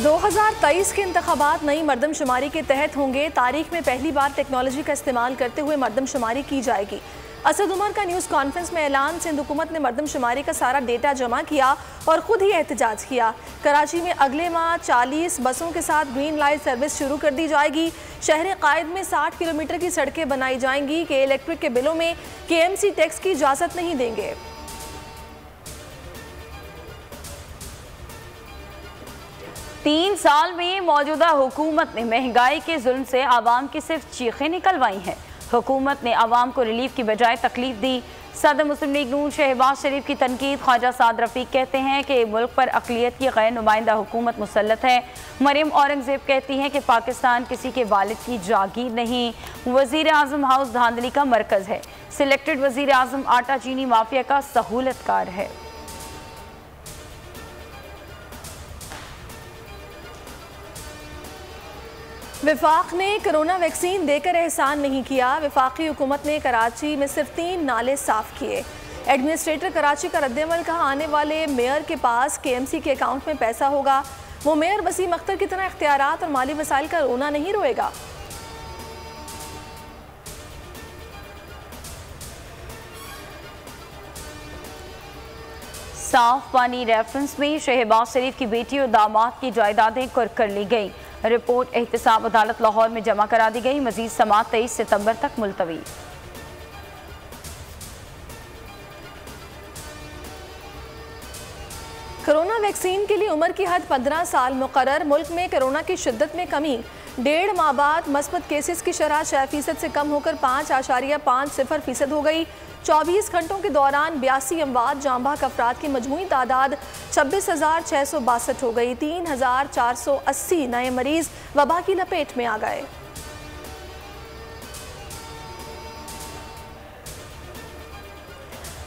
2023 के इंतखाबात नई मरदमशुमारी के तहत होंगे। तारीख में पहली बार टेक्नोलॉजी का इस्तेमाल करते हुए मरदमशुमारी की जाएगी। असद उमर का न्यूज़ कॉन्फ्रेंस में ऐलान। सिंध हुकूमत ने मरदमशुमारी का सारा डेटा जमा किया और ख़ुद ही एहतजाज किया। कराची में अगले माह 40 बसों के साथ ग्रीन लाइट सर्विस शुरू कर दी जाएगी। शहर कायद में 60 किलोमीटर की सड़कें बनाई जाएंगी कि इलेक्ट्रिक के बिलों में KMC टैक्स की इजाज़त नहीं देंगे। 3 साल में मौजूदा हुकूमत ने महंगाई के जुल्म से आवाम की सिर्फ चीखें निकलवाई हैं। हुकूमत ने आवाम को रिलीफ की बजाय तकलीफ दी। सदर मुस्लिम लीग नून शहबाज शरीफ की तनकीद। ख्वाजा साद रफीक कहते हैं कि मुल्क पर अक़लियत की गैर नुमाइंदा हुकूमत मुसल्लत है। मरियम औरंगजेब कहती हैं कि पाकिस्तान किसी के वालिद की जागीर नहीं। वज़ीर आज़म हाउस धांधली का मरकज़ है। सिलेक्टेड वज़ीर आज़म आटा चीनी माफिया का सहूलतकार है। विफाक ने कोरोना वैक्सीन देकर एहसान नहीं किया। वफाकी हुकूमत ने कराची में सिर्फ 3 नाले साफ किए। एडमिनिस्ट्रेटर कराची का रद्देमल। कहा, आने वाले मेयर के पास KMC के अकाउंट में पैसा होगा। वो मेयर वसीम अख्तर की तरह इख्तियारात और माली वसाइल का रोना नहीं रोएगा। साफ पानी रेफरेंस में शहबाज शरीफ की बेटी और दामाद की जायदादें कुर्क कर ली गई। रिपोर्ट एहतिसाब अदालत लाहौर में जमा करा दी गई। मजीद समाअत 23 सितंबर तक मुलतवी। कोरोना वैक्सीन के लिए उम्र की हद 15 साल मुकर्रर। मुल्क में कोरोना की शिद्दत में कमी। 1.5 माह बाद मस्बत केसेस की शरह 6% से कम होकर 5.50% हो गई। 24 घंटों के दौरान 82 अमवात। जांबाक अफराद की मजमूई तादाद 26,662 हो गई। 3,480 नए मरीज वबा की लपेट में आ गए।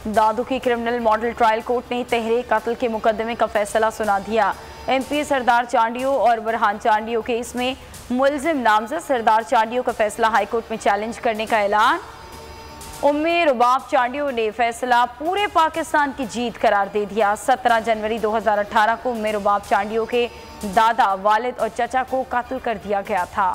दादू की क्रिमिनल मॉडल ट्रायल कोर्ट ने तहरीक कत्ल के मुकदमे का फैसला सुना दिया। MP सरदार चांडियो और बुरहान चांडियो केस में मुलजिम नामजद सरदार चांडियो का फैसला हाईकोर्ट में चैलेंज करने का ऐलान। उम्मे रुबाब चांडियो ने फैसला पूरे पाकिस्तान की जीत करार दे दिया। 17 जनवरी 2018 को उम्मे रुबाब चांडियो के दादा, वालिद और चचा को कत्ल कर दिया गया था।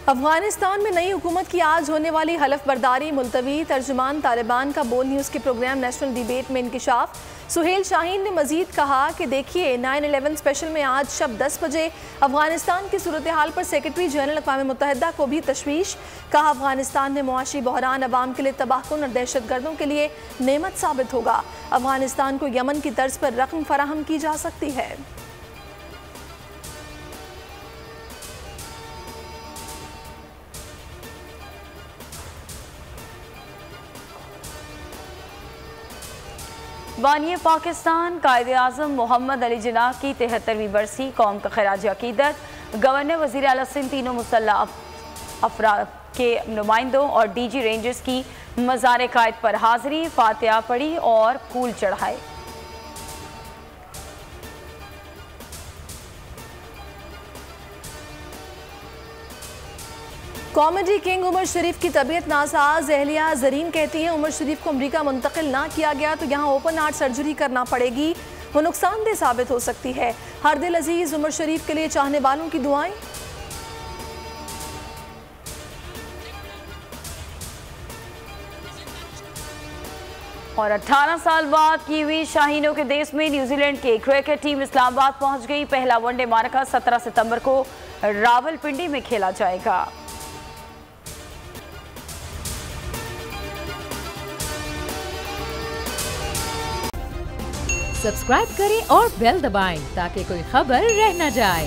अफगानिस्तान में नई हुकूमत की आज होने वाली हलफ बर्दारी मुलतवी। तर्जुमान तालिबान का बोल न्यूज़ के प्रोग्राम नेशनल डिबेट में इंकिशाफ। सुहेल शाहीन ने मजीद कहा कि देखिए 9/11 स्पेशल में आज शब 10 बजे अफगानिस्तान की सूरत हाल पर सेक्रेटरी जनरल अक़वाम मुत्तहिदा को भी तशवीश। कहा, अफगानिस्तान में मुआशी बहरान अवाम के लिए तबाहकुन और दहशत गर्दों के लिए नेमत साबित होगा। अफगानिस्तान को यमन की तर्ज पर रकम फराहम की जा सकती है। बानी पाकिस्तान कायद-ए-आज़म मोहम्मद अली जिन्नाह की 73वीं बरसी। कौम का खराज अकीदत। गवर्नर, वज़ीर आला सिंध, तीनों मुसल्लह अफराद के नुमाइंदों और DG रेंजर्स की मज़ार कायद पर हाज़री। फातिहा पढ़ी और फूल चढ़ाए। कॉमेडी किंग उमर शरीफ की तबीयत नासाज। एहलिया ज़रीन कहती हैं, उमर शरीफ को अमरीका मुंतकिल ना किया गया तो यहाँ ओपन हार्ट सर्जरी करना पड़ेगी। वो नुकसानदेह साबित हो सकती है। हर दिल अजीज उमर शरीफ के लिए चाहने वालों की दुआएं। और 18 साल बाद कीवी शाहीनों के देश में न्यूजीलैंड की क्रिकेट टीम इस्लामाबाद पहुंच गई। पहला वनडे मारका 17 सितंबर को रावलपिंडी में खेला जाएगा। सब्सक्राइब करें और बेल दबाएं ताकि कोई खबर रह न जाए।